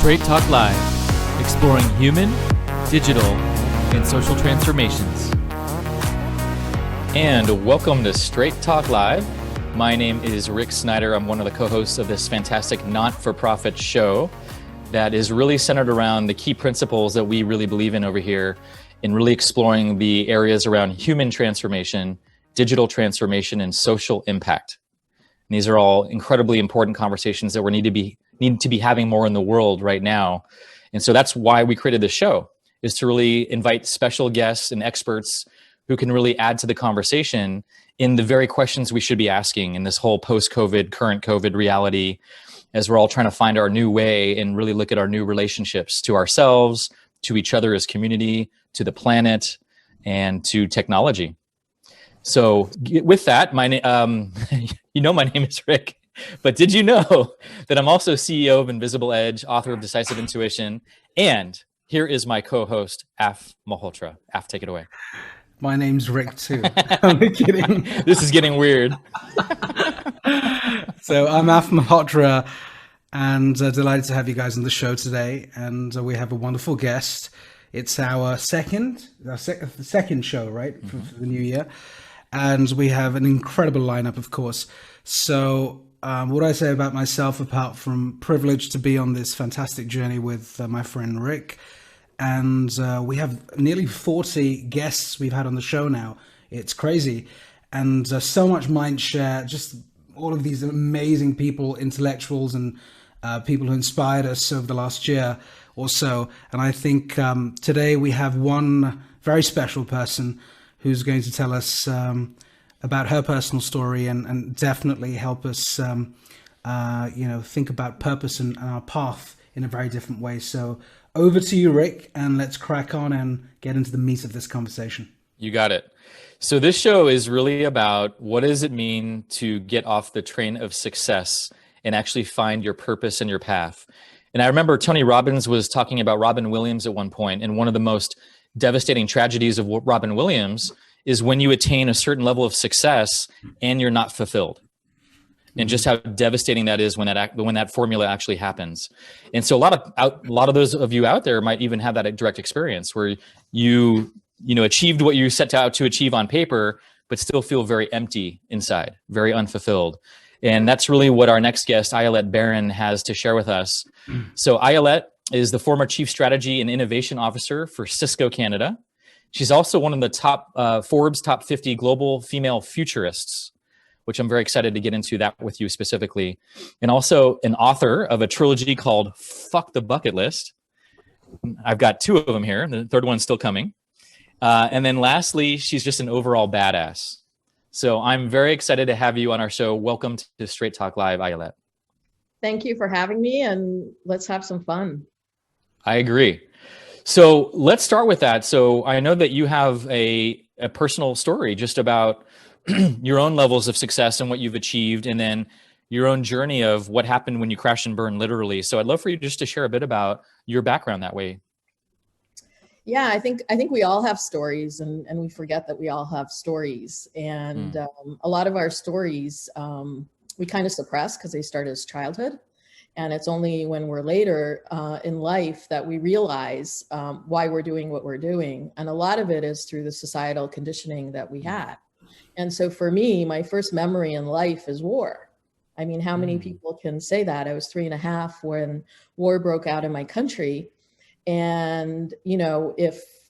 Straight Talk Live, exploring human, digital, and social transformations. And welcome to Straight Talk Live. My name is Rick Snyder. I'm one of the co-hosts of this fantastic not-for-profit show that is really centered around the key principles that we really believe in over here in really exploring the areas around human transformation, digital transformation, and social impact. And these are all incredibly important conversations that we need to be having more in the world right now. And so that's why we created this show, is to really invite special guests and experts who can really add to the conversation in the very questions we should be asking in this whole post-COVID, current COVID reality, as we're all trying to find our new way and really look at our new relationships to ourselves, to each other as community, to the planet, and to technology. So with that, my name is Rick, but did you know that I'm also CEO of Invisible Edge, author of Decisive Intuition, and here is my co-host, Af Malhotra. Af, take it away. My name's Rick too. I'm kidding. This is getting weird. So I'm Af Malhotra, and delighted to have you guys on the show today. And we have a wonderful guest. It's our second show, right, for the new year. And we have an incredible lineup, of course. So what do I say about myself, apart from privileged to be on this fantastic journey with my friend Rick? And we have nearly 40 guests we've had on the show now. It's crazy. And so much mind share, just all of these amazing people, intellectuals and people who inspired us over the last year or so. And I think today we have one very special person who's going to tell us about her personal story and definitely help us, think about purpose and our path in a very different way. So over to you, Rick, and let's crack on and get into the meat of this conversation. You got it. So this show is really about what does it mean to get off the train of success and actually find your purpose and your path. And I remember Tony Robbins was talking about Robin Williams at one point, and one of the most devastating tragedies of Robin Williams is when you attain a certain level of success and you're not fulfilled. And just how devastating that is when that formula actually happens. And so a lot of those of you out there might even have that direct experience where you achieved what you set out to achieve on paper, but still feel very empty inside, very unfulfilled. And that's really what our next guest, Ayelet Baron, has to share with us. So Ayelet is the former Chief Strategy and Innovation Officer for Cisco Canada. She's also one of the top Forbes top 50 Global Female Futurists, which I'm very excited to get into that with you specifically. And also an author of a trilogy called Fuck the Bucket List. I've got two of them here. The third one's still coming. And then lastly, she's just an overall badass. So I'm very excited to have you on our show. Welcome to Straight Talk Live, Ayelet. Thank you for having me, and let's have some fun. I agree. So let's start with that. So I know that you have a personal story just about your own levels of success and what you've achieved, and then your own journey of what happened when you crashed and burned, literally. So I'd love for you just to share a bit about your background that way. Yeah, I think we all have stories, and we forget that we all have stories. And a lot of our stories we kind of suppress because they start as childhood. And it's only when we're later in life that we realize why we're doing what we're doing. And a lot of it is through the societal conditioning that we had. And so for me, my first memory in life is war. I mean, how many people can say that? I was 3.5 when war broke out in my country. And,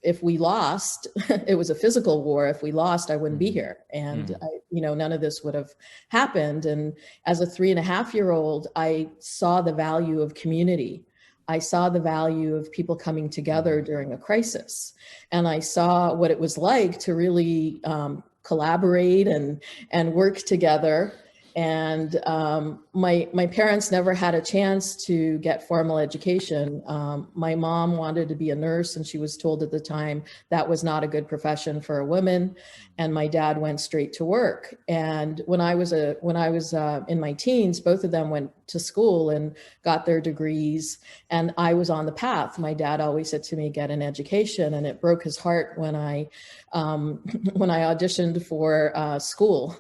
if we lost, it was a physical war. If we lost, I wouldn't be here. And, none of this would have happened. And as a 3.5-year-old, I saw the value of community. I saw the value of people coming together during a crisis. And I saw what it was like to really collaborate and work together. And my parents never had a chance to get formal education. My mom wanted to be a nurse, and she was told at the time that was not a good profession for a woman. And my dad went straight to work. And when I was in my teens, both of them went to school and got their degrees, and I was on the path. My dad always said to me, "Get an education," and it broke his heart when I auditioned for school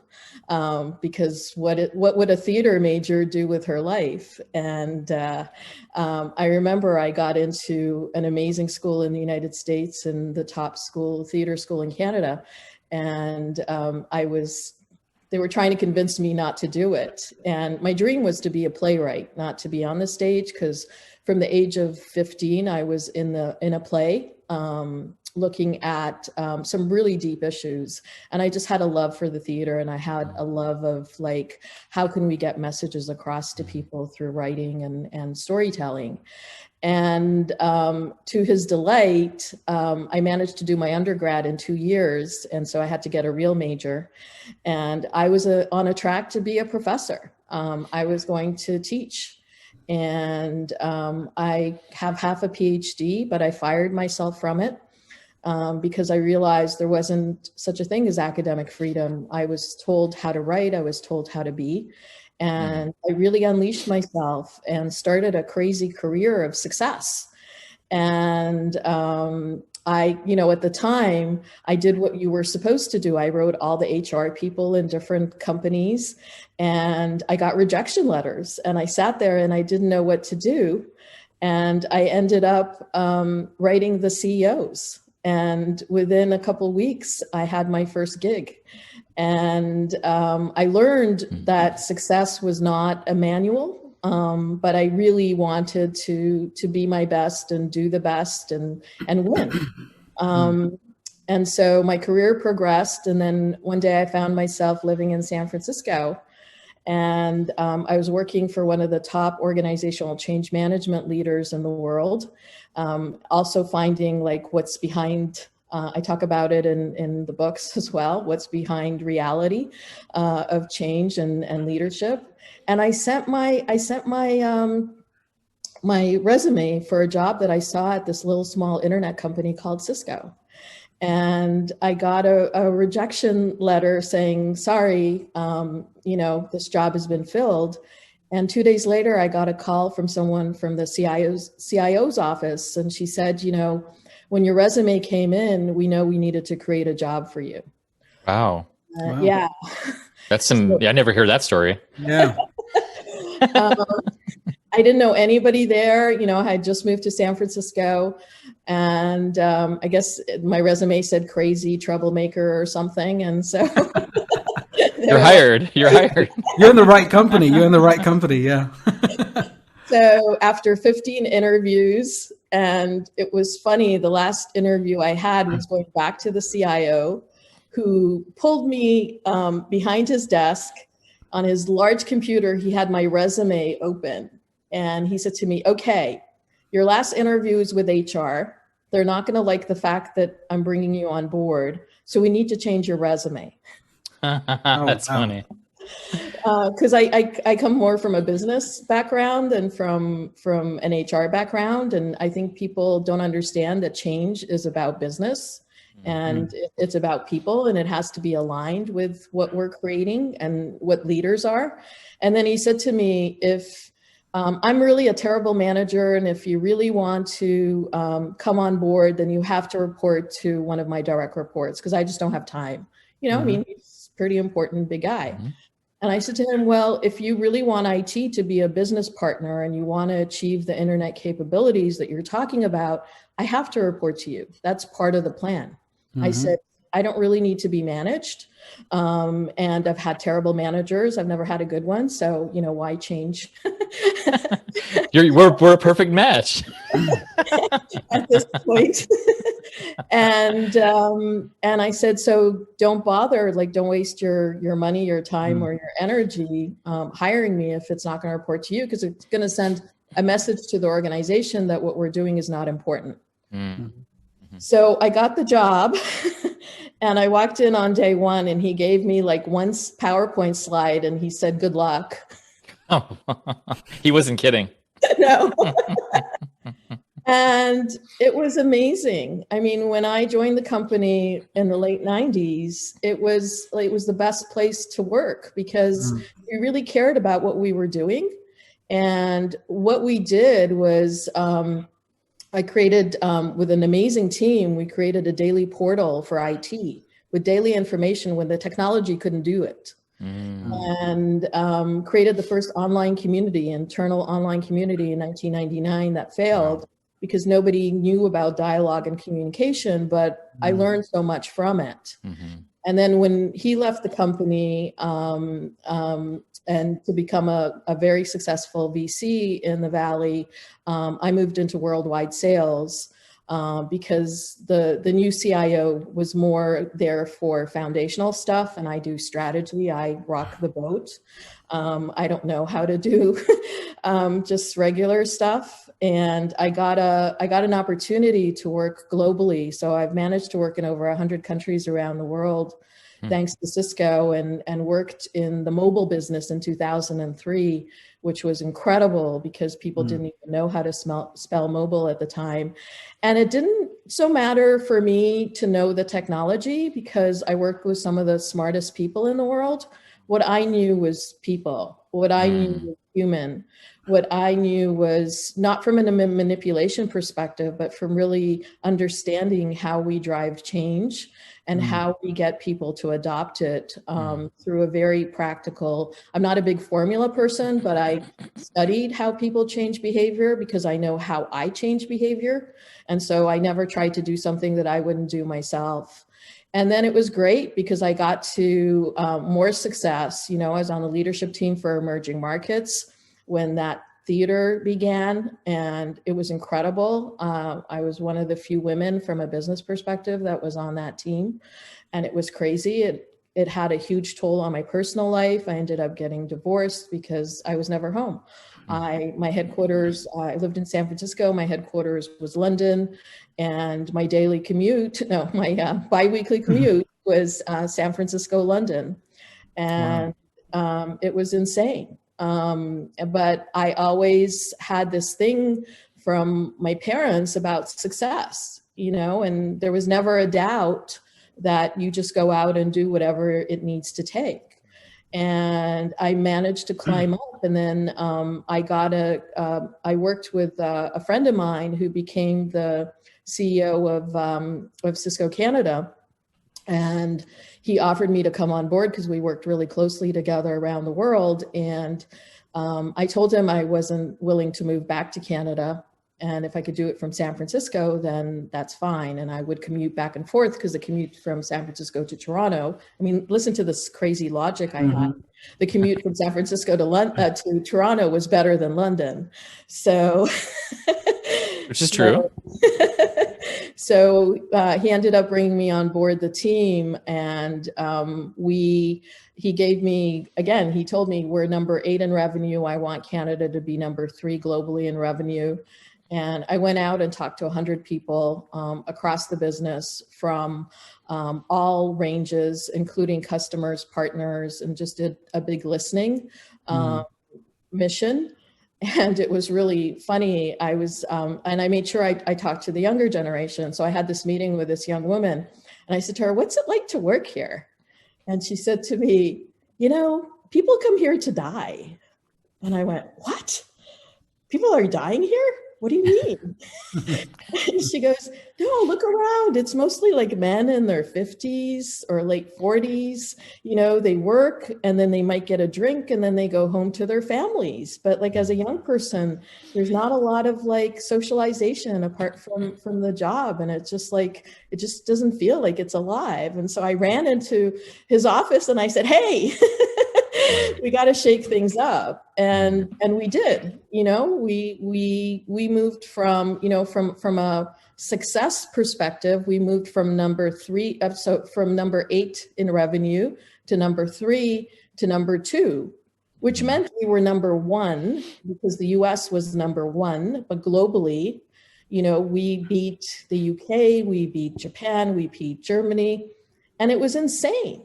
because what would a theater major do with her life? And I remember I got into an amazing school in the United States and the top theater school in Canada. And they were trying to convince me not to do it. And my dream was to be a playwright, not to be on the stage, because from the age of 15, I was in a play looking at some really deep issues. And I just had a love for the theater, and I had a love of like, how can we get messages across to people through writing and storytelling? And to his delight, I managed to do my undergrad in 2 years. And so I had to get a real major. And I was on a track to be a professor. I was going to teach. And I have half a PhD, but I fired myself from it because I realized there wasn't such a thing as academic freedom. I was told how to write. I was told how to be. And I really unleashed myself and started a crazy career of success. And at the time, I did what you were supposed to do. I wrote all the HR people in different companies, and I got rejection letters. And I sat there and I didn't know what to do. And I ended up writing the CEOs. And within a couple of weeks, I had my first gig. And I learned that success was not a manual, but I really wanted to be my best and do the best and win. And so my career progressed. And then one day I found myself living in San Francisco. And I was working for one of the top organizational change management leaders in the world. Also finding like what's behind, I talk about it in the books as well, what's behind reality of change and leadership. And I sent my resume for a job that I saw at this little small internet company called Cisco. And I got a rejection letter saying, sorry, this job has been filled. And 2 days later, I got a call from someone from the CIO's office. And she said, when your resume came in, we know we needed to create a job for you. Wow. Wow. Yeah. That's I never hear that story. Yeah. I didn't know anybody there. I had just moved to San Francisco, and I guess my resume said crazy troublemaker or something. And so You're hired. You're hired. You're in the right company. Yeah. So after 15 interviews, and it was funny, the last interview I had was going back to the CIO, who pulled me behind his desk. On his large computer, he had my resume open. And he said to me, okay, your last interview is with HR. They're not going to like the fact that I'm bringing you on board. So we need to change your resume. That's funny. Because I come more from a business background than from an HR background. And I think people don't understand that change is about business. And it's about people, and it has to be aligned with what we're creating and what leaders are. And then he said to me, if I'm really a terrible manager, and if you really want to come on board, then you have to report to one of my direct reports, because I just don't have time. I mean, he's a pretty important big guy. And I said to him, well, if you really want IT to be a business partner and you want to achieve the internet capabilities that you're talking about, I have to report to you. That's part of the plan. I said, I don't really need to be managed. And I've had terrible managers. I've never had a good one. So, why change? We're a perfect match. At this point. And I said, so don't bother, don't waste your money, your time, or your energy hiring me if it's not going to report to you, because it's going to send a message to the organization that what we're doing is not important. So I got the job and I walked in on day one, and he gave me one PowerPoint slide and he said, good luck. Oh, he wasn't kidding. No. And it was amazing. I mean, when I joined the company in the late 90s, it was the best place to work, because we really cared about what we were doing. And what we did was, I created, with an amazing team, we created a daily portal for IT with daily information when the technology couldn't do it. and created the first online community, internal online community in 1999 that failed because nobody knew about dialogue and communication, but I learned so much from it. And then when he left the company and to become a very successful VC in the Valley, I moved into worldwide sales because the new CIO was more there for foundational stuff, and I do strategy. I rock the boat. I don't know how to do just regular stuff. And I got an opportunity to work globally. So I've managed to work in over 100 countries around the world, thanks to Cisco, and worked in the mobile business in 2003, which was incredible because people didn't even know how to spell mobile at the time. And it didn't so matter for me to know the technology because I worked with some of the smartest people in the world. What I knew was people. What I knew was human. What I knew was not from a manipulation perspective, but from really understanding how we drive change and how we get people to adopt it through a very practical. I'm not a big formula person, but I studied how people change behavior because I know how I change behavior. And so I never tried to do something that I wouldn't do myself. And then it was great because I got to more success. You know, I was on the leadership team for emerging markets when that theater began, and it was incredible. I was one of the few women from a business perspective that was on that team, and it was crazy. It had a huge toll on my personal life. I ended up getting divorced because I was never home. My headquarters, I lived in San Francisco. My headquarters was London, and my daily commute, my biweekly commute was San Francisco, London. And it was insane. But I always had this thing from my parents about success, you know, and there was never a doubt that you just go out and do whatever it needs to take. And I managed to climb up, and then I worked with a friend of mine who became the CEO of Cisco Canada. And he offered me to come on board because we worked really closely together around the world. And I told him I wasn't willing to move back to Canada. And if I could do it from San Francisco, then that's fine. And I would commute back and forth because the commute from San Francisco to Toronto, I mean, listen to this crazy logic I had. The commute from San Francisco to Toronto was better than London. So, which is true. So he ended up bringing me on board the team, and he gave me, again, he told me we're number 8 in revenue. I want Canada to be number 3 globally in revenue. And I went out and talked to 100 people across the business from all ranges, including customers, partners, and just did a big listening mission. And it was really funny. I was, and I made sure I talked to the younger generation. So I had this meeting with this young woman, and I said to her, "What's it like to work here?" And she said to me, "You know, people come here to die." And I went, "What? People are dying here? What do you mean?" And she goes, "No, look around. It's mostly like men in their 50s or late 40s. You know, they work and then they might get a drink and then they go home to their families. But like as a young person, there's not a lot of like socialization apart from the job. And it's just like, it just doesn't feel like it's alive." And so I ran into his office and I said, "Hey, we got to shake things up." And we did. You know, we moved from, you know, from a success perspective, we moved from number 8 in revenue to number 3 to number 2, which meant we were number 1 because the US was number 1, but globally, you know, we beat the UK, we beat Japan, we beat Germany, and it was insane.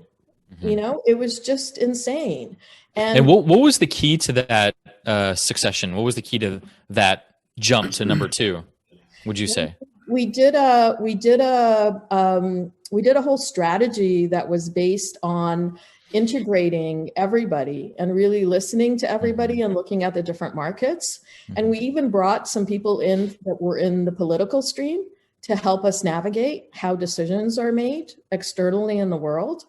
You know, it was just insane. And what was the key to that succession? What was the key to that jump to number 2? Would you say? We did a whole strategy that was based on integrating everybody and really listening to everybody and looking at the different markets. And we even brought some people in that were in the political stream to help us navigate how decisions are made externally in the world.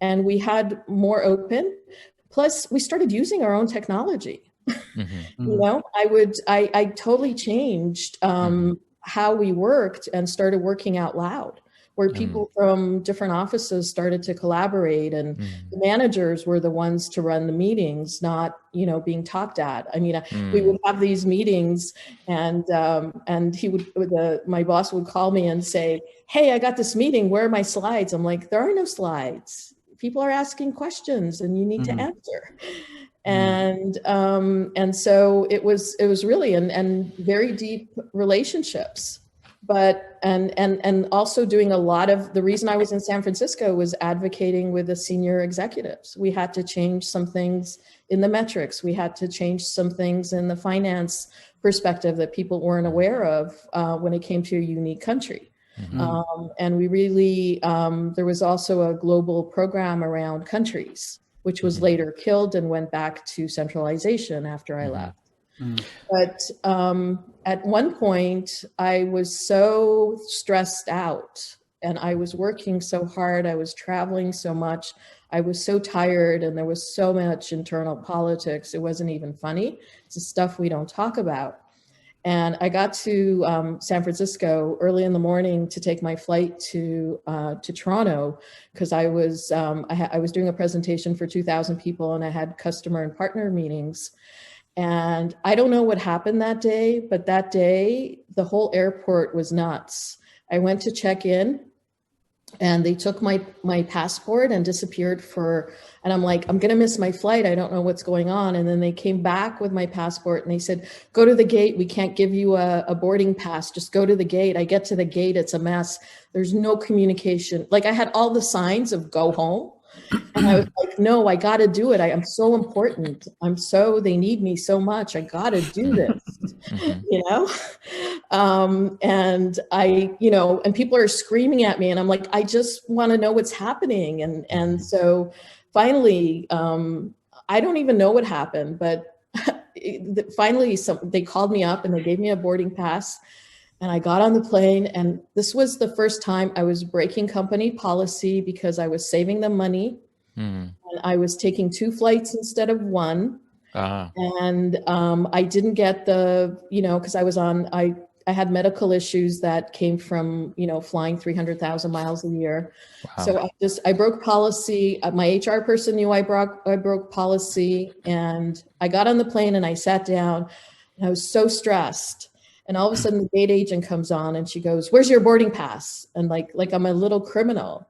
and we had more open. Plus, we started using our own technology. You know, I totally changed how we worked and started working out loud, where people from different offices started to collaborate, and the managers were the ones to run the meetings, not, you know, being talked at. I mean, we would have these meetings, and my boss would call me and say, "Hey, I got this meeting. Where are my slides?" I'm like, "There are no slides. People are asking questions and you need to answer." And so it was really, and very deep relationships, but, and also doing a lot of, the reason I was in San Francisco was advocating with the senior executives. We had to change some things in the metrics. We had to change some things in the finance perspective that people weren't aware of when it came to a unique country. And we really, there was also a global program around countries, which was later killed and went back to centralization after I left. But at one point, I was so stressed out, and I was working so hard. I was traveling so much. I was so tired, and there was so much internal politics. It wasn't even funny. It's the stuff we don't talk about. And I got to San Francisco early in the morning to take my flight to Toronto, because I was doing a presentation for 2,000 people, and I had customer and partner meetings. And I don't know what happened that day, but that day the whole airport was nuts. I went to check in, and they took my passport and disappeared and I'm like, I'm going to miss my flight. I don't know what's going on. And then they came back with my passport, and they said, "Go to the gate. We can't give you a boarding pass. Just go to the gate." I get to the gate. It's a mess. There's no communication. Like, I had all the signs of go home. And I was like, no, I got to do it. I am so important. They need me so much. I got to do this, you know? And and people are screaming at me, and I'm like, I just want to know what's happening. And so finally, I don't even know what happened, but finally they called me up and they gave me a boarding pass. And I got on the plane, and this was the first time I was breaking company policy because I was saving them money. And I was taking 2 flights instead of 1. And I didn't get because I had medical issues that came from, flying 300,000 miles a year. Wow. So I broke policy. My HR person knew I broke policy, and I got on the plane and I sat down, and I was so stressed. And all of a sudden the gate agent comes on, and she goes, "Where's your boarding pass?" And like I'm a little criminal,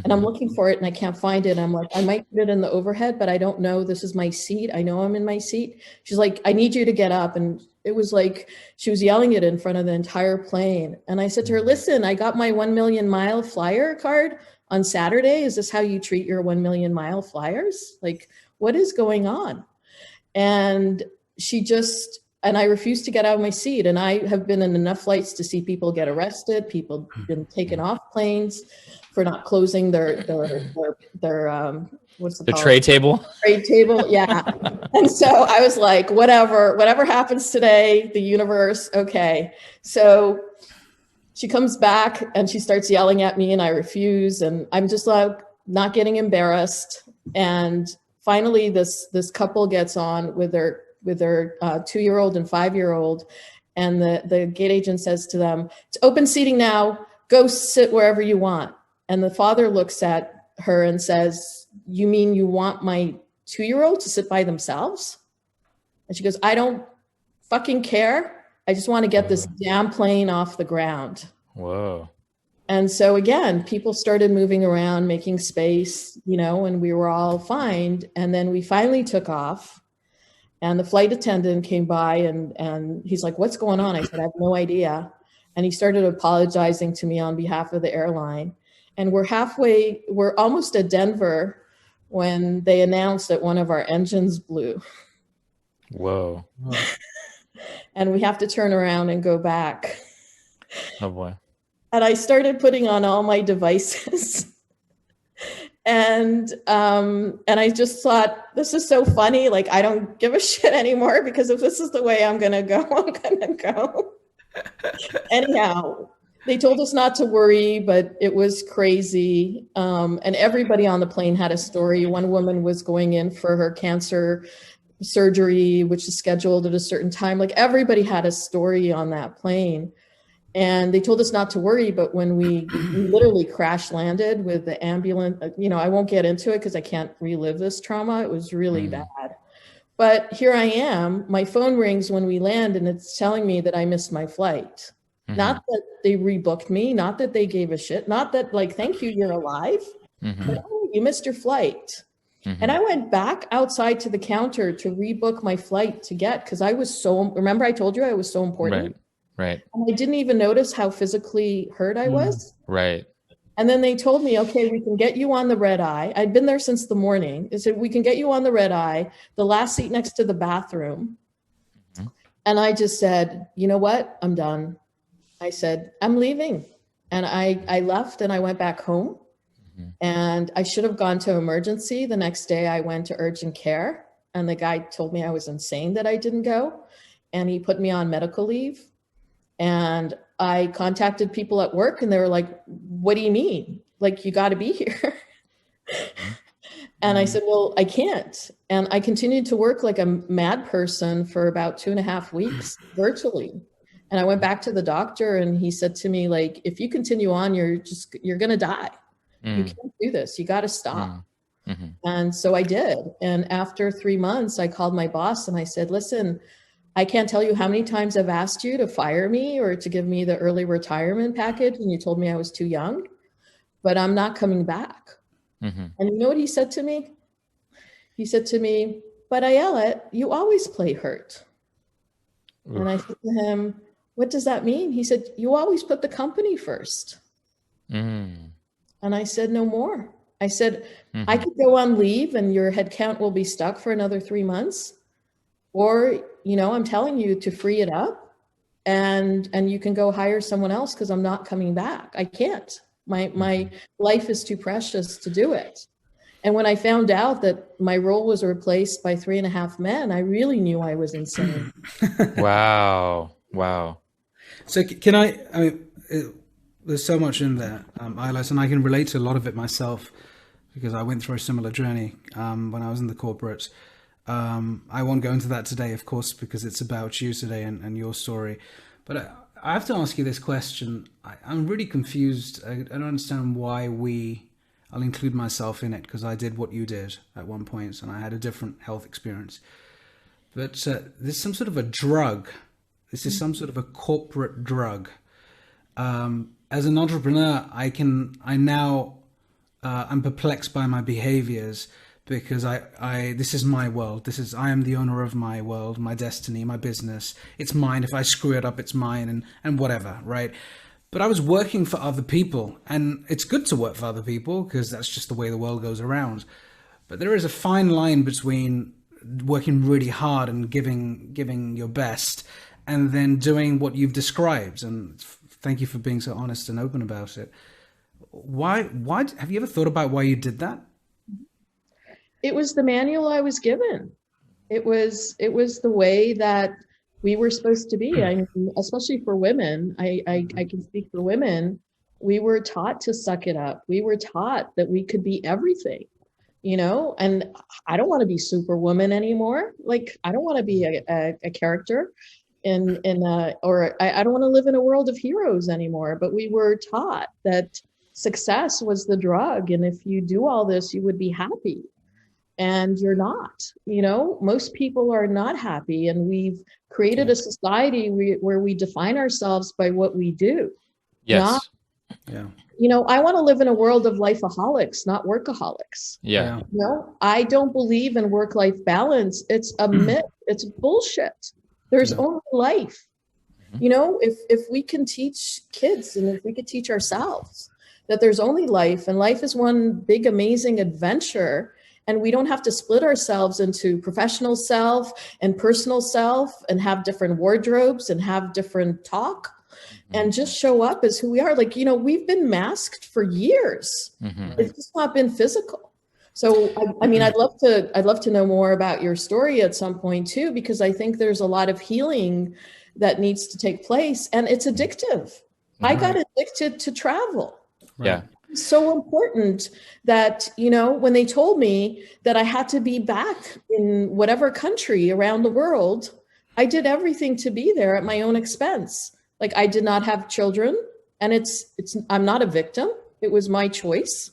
and I'm looking for it and I can't find it. I'm like, I might put it in the overhead, but I don't know. This is my seat. I know I'm in my seat. She's like, "I need you to get up." And it was like, she was yelling it in front of the entire plane. And I said to her, "Listen, I got my 1 million mile flyer card on Saturday. Is this how you treat your 1 million mile flyers? Like, what is going on?" And and I refused to get out of my seat. And I have been in enough flights to see people get arrested, people been taken off planes for not closing their what's the tray table? Trade table, yeah. And so I was like, whatever happens today, the universe, okay. So she comes back and she starts yelling at me, and I refuse, and I'm just like not getting embarrassed. And finally, this couple gets on with their 2-year-old and 5-year-old, and the gate agent says to them, "It's open seating now. Go sit wherever you want." And the father looks at her and says, "You mean you want my 2-year-old to sit by themselves?" And she goes, "I don't fucking care. I just want to get this damn plane off the ground." Whoa. And so again, people started moving around, making space, and we were all fine. And then we finally took off. And the flight attendant came by, and he's like, "What's going on?" I said, "I have no idea." And he started apologizing to me on behalf of the airline. And we're almost at Denver when they announced that one of our engines blew. Whoa. And we have to turn around and go back. Oh boy. And I started putting on all my devices. And I just thought, this is so funny. Like, I don't give a shit anymore, because if this is the way I'm going to go, I'm going to go. Anyhow, They told us not to worry, but it was crazy. And everybody on the plane had a story. One woman was going in for her cancer surgery, which is scheduled at a certain time. Like everybody had a story on that plane. And they told us not to worry, but when we literally crash landed with the ambulance, I won't get into it because I can't relive this trauma. It was really bad. But here I am, my phone rings when we land and it's telling me that I missed my flight. Not that they rebooked me, not that they gave a shit, not that like, thank you, you're alive, but, oh, you missed your flight. And I went back outside to the counter to rebook my flight because I was remember I told you I was so important? Right. And I didn't even notice how physically hurt I was. Right. And then they told me, okay, we can get you on the red eye. I'd been there since the morning. They said, we can get you on the red eye, the last seat next to the bathroom. And I just said, you know what? I'm done. I said, I'm leaving. And I left and I went back home. And I should have gone to emergency. The next day I went to urgent care. And the guy told me I was insane that I didn't go. And he put me on medical leave. And I contacted people at work and they were like, what do you mean? Like, you got to be here. And I said, well, I can't. And I continued to work like a mad person for about 2.5 weeks virtually. And I went back to the doctor and he said to me, like, if you continue on, you're going to die. You can't do this. You got to stop. And so I did. And after 3 months, I called my boss and I said, listen, I can't tell you how many times I've asked you to fire me or to give me the early retirement package. And you told me I was too young, but I'm not coming back. And you know what he said to me? He said to me, but Ayelet, you always play hurt. And I said to him, what does that mean? He said, you always put the company first. And I said, no more. I said, I could go on leave and your headcount will be stuck for another 3 months. Or, I'm telling you to free it up and you can go hire someone else because I'm not coming back. I can't. My life is too precious to do it. And when I found out that my role was replaced by 3.5 men, I really knew I was insane. Wow. So there's so much in there, Ayelet, and I can relate to a lot of it myself because I went through a similar journey when I was in the corporates. I won't go into that today, of course, because it's about you today and your story. But I have to ask you this question. I'm really confused. I don't understand why I'll include myself in it because I did what you did at one point and I had a different health experience. But there's some sort of a drug. This is some sort of a corporate drug. As an entrepreneur, I'm perplexed by my behaviors because this is my world. I am the owner of my world, my destiny, my business. It's mine. If I screw it up, it's mine and whatever, right? But I was working for other people, and it's good to work for other people because that's just the way the world goes around. But there is a fine line between working really hard and giving your best and then doing what you've described. And thank you for being so honest and open about it. Why have you ever thought about why you did that? It was the manual I was given. It was the way that we were supposed to be. I mean, especially for women, I can speak for women. We were taught to suck it up. We were taught that we could be everything, and I don't want to be Superwoman anymore. Like, I don't want to be a character I don't want to live in a world of heroes anymore. But we were taught that success was the drug. And if you do all this, you would be happy. And you're not. Most people are not happy. And we've created a society where we define ourselves by what we do. Yes. I want to live in a world of lifeaholics, not workaholics. Yeah. I don't believe in work-life balance. It's a myth. It's bullshit. There's only life. If we can teach kids and if we could teach ourselves that there's only life and life is one big, amazing adventure. And we don't have to split ourselves into professional self and personal self and have different wardrobes and have different talk and just show up as who we are. Like, we've been masked for years. It's just not been physical. So, I'd love to know more about your story at some point too, because I think there's a lot of healing that needs to take place and it's addictive. I got addicted to travel. Yeah. So important that, when they told me that I had to be back in whatever country around the world, I did everything to be there at my own expense. Like, I did not have children, and I'm not a victim. It was my choice.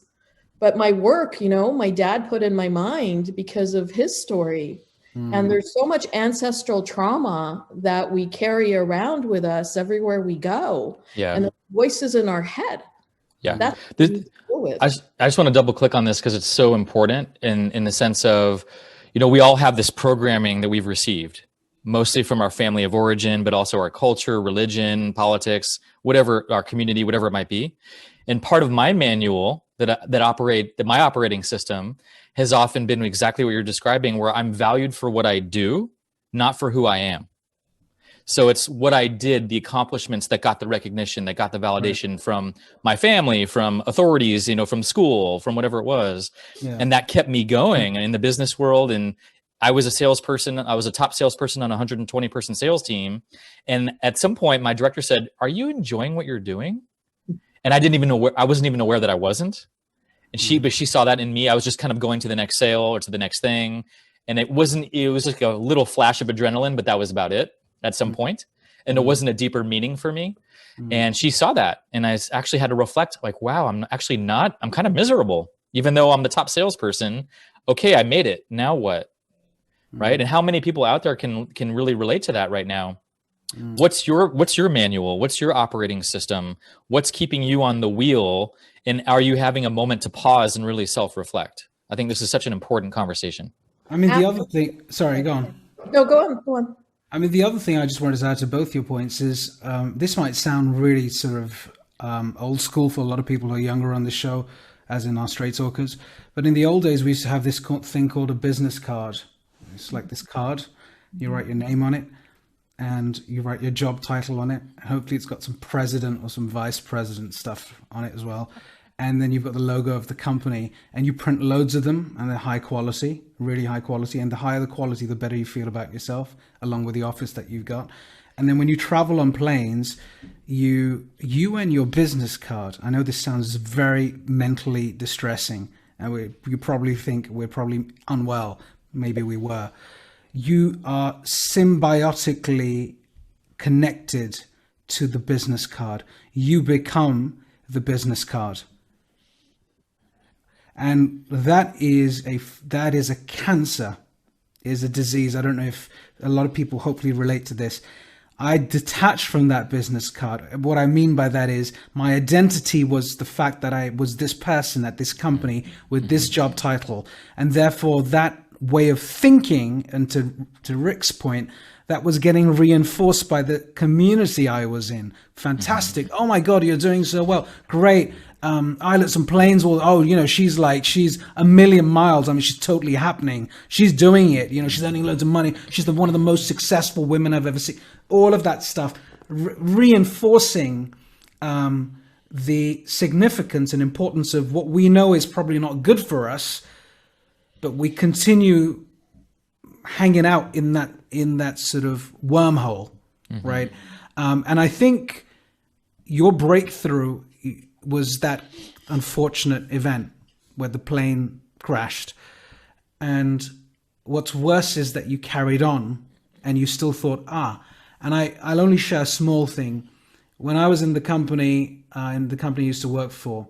But my work, my dad put in my mind because of his story. And there's so much ancestral trauma that we carry around with us everywhere we go. Yeah. And the voices in our head. Yeah. That's what we deal with. I just want to double click on this because it's so important in the sense of, we all have this programming that we've received, mostly from our family of origin, but also our culture, religion, politics, whatever, our community, whatever it might be. And part of my manual that my operating system has often been exactly what you're describing, where I'm valued for what I do, not for who I am. So it's what I did, the accomplishments that got the recognition, that got the validation from my family, from authorities, from school, from whatever it was. Yeah. And that kept me going in the business world. And I was a salesperson. I was a top salesperson on a 120-person sales team. And at some point, my director said, "Are you enjoying what you're doing?" And I wasn't even aware that I wasn't. And but she saw that in me. I was just kind of going to the next sale or to the next thing. And it was like a little flash of adrenaline, but that was about it at some point. And it wasn't a deeper meaning for me. And she saw that. And I actually had to reflect, like, wow, I'm kind of miserable, even though I'm the top salesperson. Okay, I made it. Now what? Right. And how many people out there can really relate to that right now? What's your manual? What's your operating system? What's keeping you on the wheel? And are you having a moment to pause and really self-reflect? I think this is such an important conversation. I mean, the other thing, sorry, go on. No, go on. I mean, the other thing I just wanted to add to both your points is this might sound really sort of old school for a lot of people who are younger on the show, as in our straight talkers. But in the old days, we used to have this thing called a business card. It's like this card. You write your name on it and you write your job title on it. Hopefully it's got some president or some vice president stuff on it as well. And then you've got the logo of the company, and you print loads of them, and they're high quality, really high quality. And the higher the quality, the better you feel about yourself, along with the office that you've got. And then when you travel on planes, you and your business card, I know this sounds very mentally distressing, and you probably think we're probably unwell. Maybe we were. You are symbiotically connected to the business card. You become the business card. And that is a cancer, is a disease. I don't know if a lot of people hopefully relate to this. I detached from that business card. What I mean by that is my identity was the fact that I was this person at this company with this job title. And therefore that way of thinking, and to Rick's point, that was getting reinforced by the community I was in. Fantastic. Oh my God, you're doing so well. Great. Islets and planes. Well, she's a million miles. I mean, she's totally happening. She's doing it. She's earning loads of money. She's one of the most successful women I've ever seen. All of that stuff, reinforcing the significance and importance of what we know is probably not good for us, but we continue hanging out in that sort of wormhole, right? And I think your breakthrough was that unfortunate event where the plane crashed. And what's worse is that you carried on and you still thought, and I'll only share a small thing. When I was in the company I used to work for,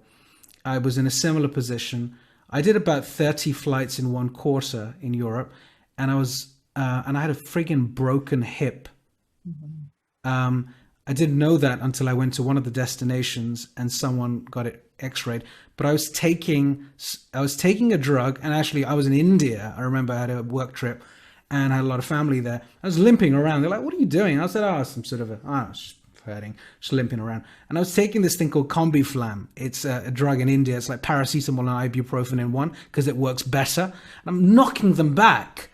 I was in a similar position. I did about 30 flights in one quarter in Europe, and I had a freaking broken hip. I didn't know that until I went to one of the destinations and someone got it x-rayed. But I was taking a drug, and actually I was in India. I remember I had a work trip and I had a lot of family there. I was limping around. They're like, "What are you doing?" I said, some sort of just hurting, just limping around. And I was taking this thing called Combiflam. It's a drug in India. It's like paracetamol and ibuprofen in one because it works better. And I'm knocking them back.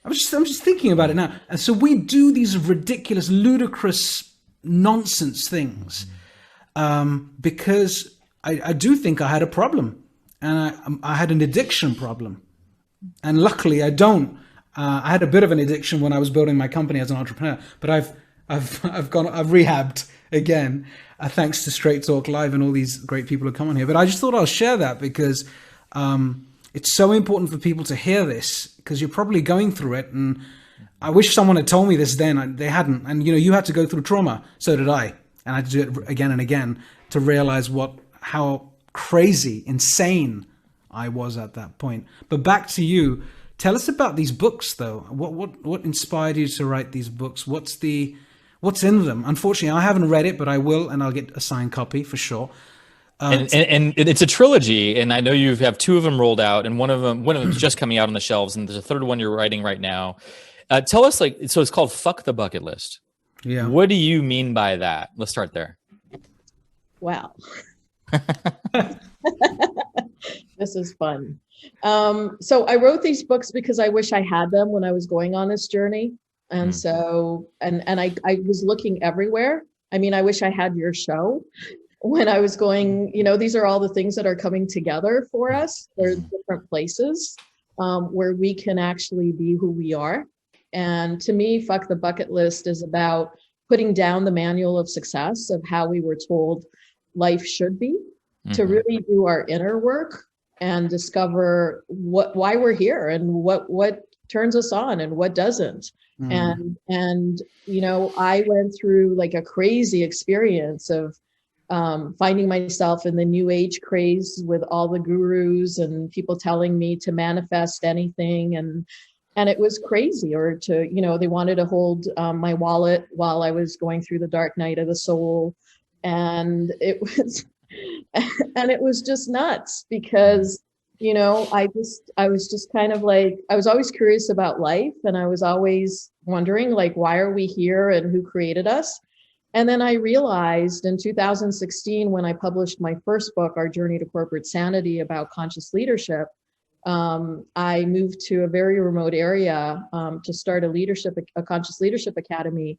I'm just thinking about it now. And so we do these ridiculous, ludicrous, nonsense things because I do think I had a problem, and I had an addiction problem. And luckily, I don't. I had a bit of an addiction when I was building my company as an entrepreneur, but I've rehabbed again, thanks to Straight Talk Live and all these great people who come on here. But I just thought I'll share that because it's so important for people to hear this, because you're probably going through it. And I wish someone had told me this then. They hadn't. And, you had to go through trauma. So did I. And I had to do it again and again to realize how crazy, insane I was at that point. But back to you. Tell us about these books, though. What inspired you to write these books? What's in them? Unfortunately, I haven't read it, but I will, and I'll get a signed copy for sure. And it's a trilogy, and I know you have two of them rolled out, and one of them is just coming out on the shelves, and there's a third one you're writing right now. Tell us, so it's called "Fuck the Bucket List." Yeah. What do you mean by that? Let's start there. Wow. This is fun. So I wrote these books because I wish I had them when I was going on this journey. And so, and I was looking everywhere. I mean, I wish I had your show when I was going, these are all the things that are coming together for us. There's different places where we can actually be who we are. And to me, Fuck the Bucket List is about putting down the manual of success of how we were told life should be, to really do our inner work and discover why we're here and what turns us on and what doesn't. And I went through like a crazy experience of finding myself in the new age craze with all the gurus and people telling me to manifest anything. And it was crazy, or to, they wanted to hold my wallet while I was going through the dark night of the soul. And it was just nuts because, I was just kind of like, I was always curious about life, and I was always wondering, like, why are we here and who created us? And then I realized in 2016, when I published my first book, Our Journey to Corporate Sanity, about conscious leadership, I moved to a very remote area to start a conscious leadership academy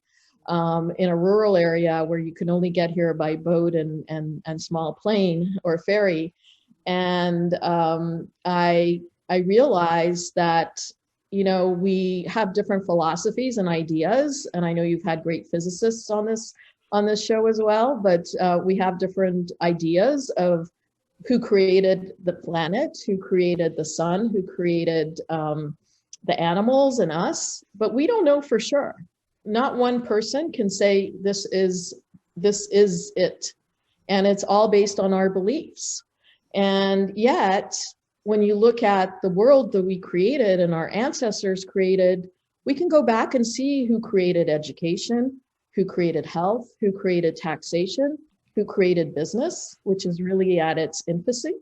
in a rural area where you can only get here by boat and small plane or ferry. And I realized that, we have different philosophies and ideas. And I know you've had great physicists on this show as well, but we have different ideas of who created the planet, who created the sun, who created the animals and us, but we don't know for sure. Not one person can say this is it. And it's all based on our beliefs. And yet, when you look at the world that we created and our ancestors created, we can go back and see who created education, who created health, who created taxation, who created business, which is really at its infancy,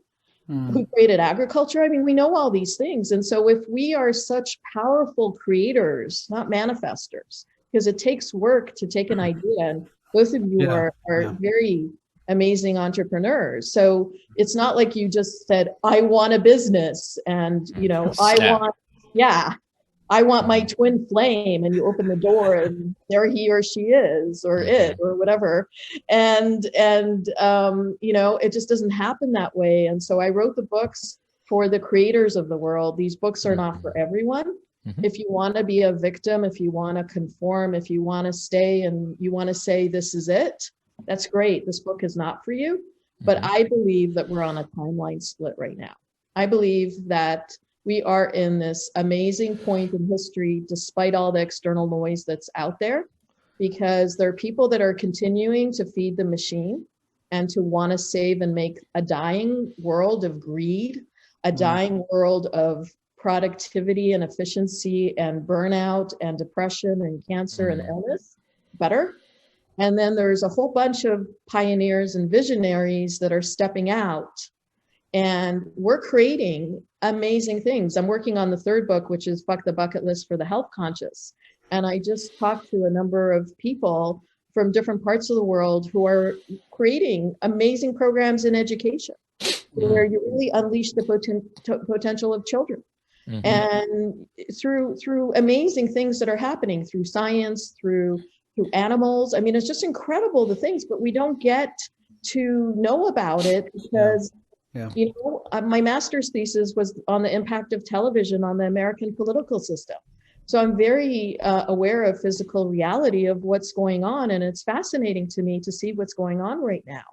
who created agriculture. I mean, we know all these things. And so if we are such powerful creators, not manifestors, because it takes work to take an idea, and both of you are very amazing entrepreneurs. So it's not like you just said, I want a business and, I want my twin flame, and you open the door and there he or she is, or it, or whatever. And it just doesn't happen that way. And so I wrote the books for the creators of the world. These books are not for everyone. If you want to be a victim, if you want to conform, if you want to stay and you want to say, this is it, that's great. This book is not for you. But I believe that we're on a timeline split right now. I believe that we are in this amazing point in history, despite all the external noise that's out there, because there are people that are continuing to feed the machine and to want to save and make a dying world of greed, a dying world of productivity and efficiency and burnout and depression and cancer and illness better. And then there's a whole bunch of pioneers and visionaries that are stepping out, and we're creating amazing things. I'm working on the third book, which is Fuck the Bucket List for the Health Conscious. And I just talked to a number of people from different parts of the world who are creating amazing programs in education where you really unleash the potential of children. And through amazing things that are happening through science, through animals. I mean, it's just incredible, the things, but we don't get to know about it because, my master's thesis was on the impact of television on the American political system. So I'm very aware of physical reality of what's going on. And it's fascinating to me to see what's going on right now,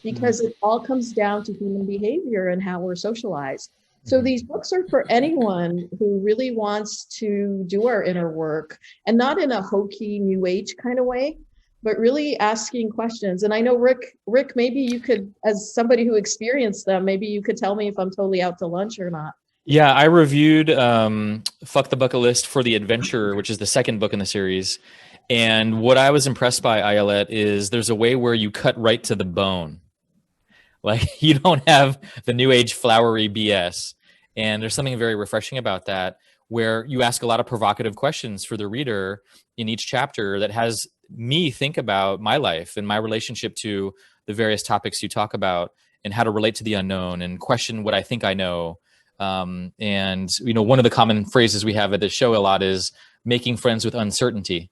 because it all comes down to human behavior and how we're socialized. So these books are for anyone who really wants to do our inner work, and not in a hokey new age kind of way, but really asking questions. And I know Rick, maybe you could, as somebody who experienced them, maybe you could tell me if I'm totally out to lunch or not. Yeah, I reviewed Fuck the Bucket List for the Adventure, which is the second book in the series. And what I was impressed by, Ayelet, is there's a way where you cut right to the bone. Like, you don't have the new age flowery BS. And there's something very refreshing about that, where you ask a lot of provocative questions for the reader in each chapter that has me think about my life and my relationship to the various topics you talk about, and how to relate to the unknown and question what I think I know. And, you know, one of the common phrases we have at this show a lot is making friends with uncertainty.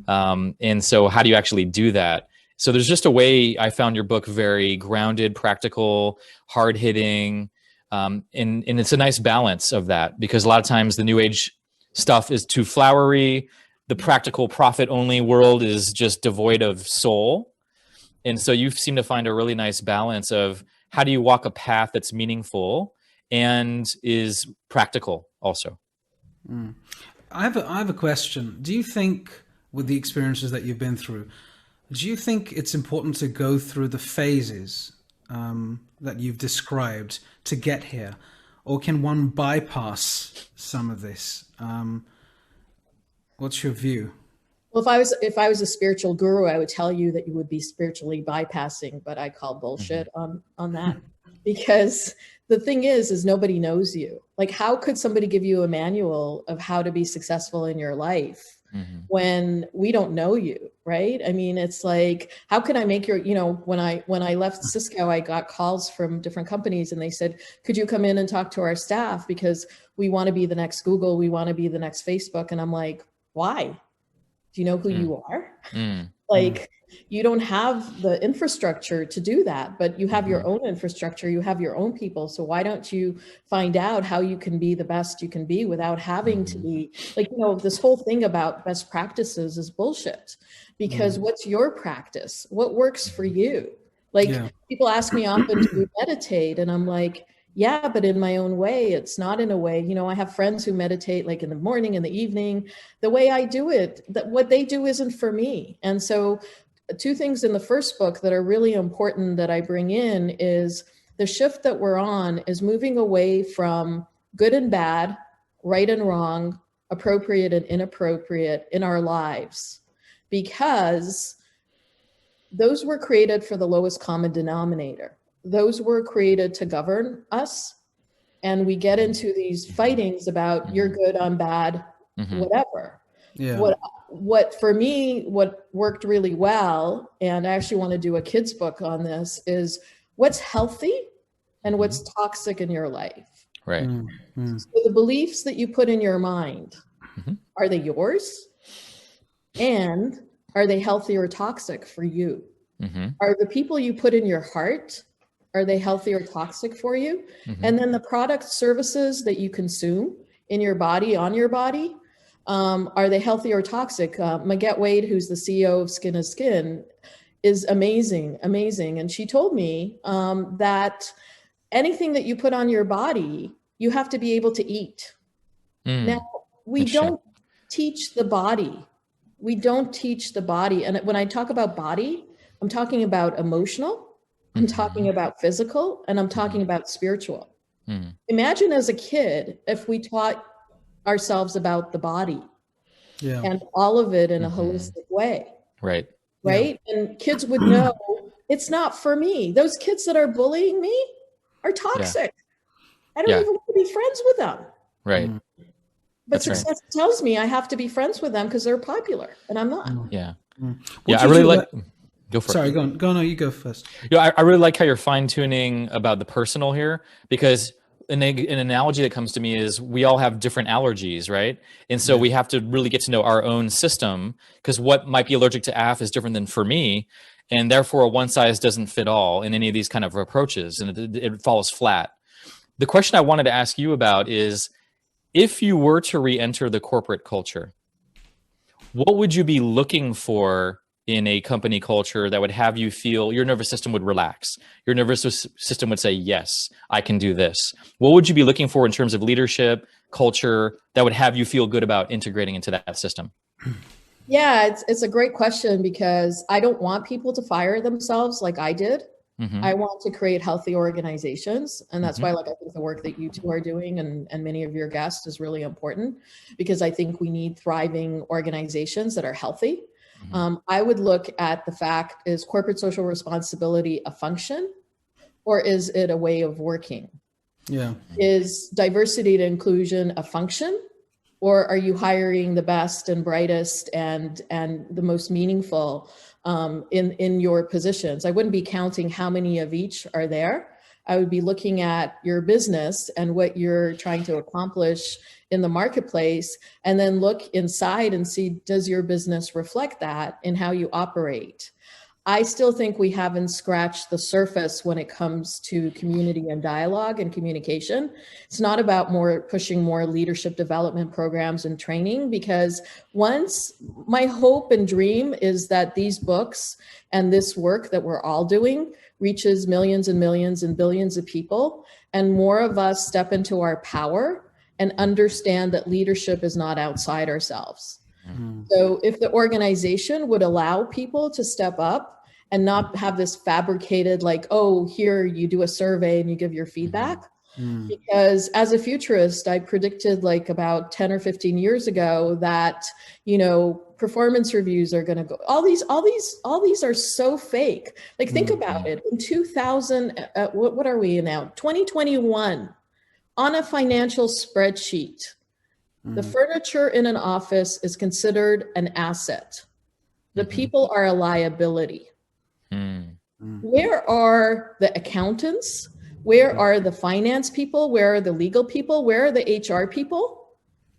And so how do you actually do that? So there's just a way. I found your book very grounded, practical, hard hitting. And it's a nice balance of that, because a lot of times the new age stuff is too flowery. The practical profit only world is just devoid of soul. And so you seem to find a really nice balance of how do you walk a path that's meaningful and is practical also. I have a question. Do you think, with the experiences that you've been through, do you think it's important to go through the phases that you've described to get here, or can one bypass some of this? What's your view? Well, if I was a spiritual guru, I would tell you that you would be spiritually bypassing, but I call bullshit on that. Because the thing is nobody knows you. Like, how could somebody give you a manual of how to be successful in your life when we don't know you, right? I mean, it's like, how can I make your, you know, when I left Cisco, I got calls from different companies and they said, could you come in and talk to our staff? Because we want to be the next Google, we want to be the next Facebook. And I'm like, why? Do you know who you are? Like, you don't have the infrastructure to do that, but you have your own infrastructure, you have your own people. So why don't you find out how you can be the best you can be without having to be like, you know, this whole thing about best practices is bullshit, because what's your practice? What works for you? Like, people ask me often, do you meditate? And I'm like, yeah, but in my own way. It's not in a way, you know, I have friends who meditate like in the morning, in the evening. The way I do it, that what they do isn't for me. And so two things in the first book that are really important that I bring in is the shift that we're on is moving away from good and bad, right and wrong, appropriate and inappropriate in our lives, because those were created for the lowest common denominator. Those were created to govern us. And we get into these fightings about you're good, I'm bad, whatever. Yeah. What for me, what worked really well, and I actually want to do a kid's book on this, is what's healthy and what's toxic in your life. Right. So the beliefs that you put in your mind, are they yours? And are they healthy or toxic for you? Are the people you put in your heart, are they healthy or toxic for you? And then the product services that you consume in your body, on your body, are they healthy or toxic? Maguette Wade, who's the CEO of Skin is Skin, is amazing. And she told me that anything that you put on your body, you have to be able to eat. Now, we don't teach the body. We don't teach the body. And when I talk about body, I'm talking about emotional, I'm talking about physical, and I'm talking about spiritual. Imagine as a kid, if we taught ourselves about the body and all of it in a holistic way. Right. And kids would know it's not for me. Those kids that are bullying me are toxic. I don't even want to be friends with them. Right. But success tells me I have to be friends with them because they're popular, and I'm not. Yeah. I really like. Go for it. Sorry, go on. Go on. No, you go first. I really like how you're fine tuning about the personal here, because an analogy that comes to me is we all have different allergies, right? And so we have to really get to know our own system, because what might be allergic to AF is different than for me. And therefore, one size doesn't fit all in any of these kind of approaches, and it falls flat. The question I wanted to ask you about is, if you were to re-enter the corporate culture, what would you be looking for in a company culture that would have you feel your nervous system would relax? Your nervous system would say, yes, I can do this. What would you be looking for in terms of leadership, culture, that would have you feel good about integrating into that system? Yeah, it's a great question, because I don't want people to fire themselves like I did. Mm-hmm. I want to create healthy organizations. And that's why, like, I think the work that you two are doing and many of your guests is really important, because I think we need thriving organizations that are healthy. I would look at the fact, is corporate social responsibility a function, or is it a way of working? Yeah. Is diversity and inclusion a function, or are you hiring the best and brightest and the most meaningful in your positions? I wouldn't be counting how many of each are there. I would be looking at your business and what you're trying to accomplish in the marketplace, and then look inside and see, does your business reflect that in how you operate? I still think we haven't scratched the surface when it comes to community and dialogue and communication. It's not about pushing more leadership development programs and training, because once, my hope and dream is that these books and this work that we're all doing reaches millions and millions and billions of people, and more of us step into our power and understand that leadership is not outside ourselves. So if the organization would allow people to step up and not have this fabricated, like, oh, here you do a survey and you give your feedback. Because as a futurist, I predicted, like, about 10 or 15 years ago that, performance reviews are going to go, all these are so fake. Like, think about it. In 2000, what are we in now? 2021, on a financial spreadsheet, the furniture in an office is considered an asset. The people are a liability. Where are the accountants? Where are the finance people? Where are the legal people? Where are the HR people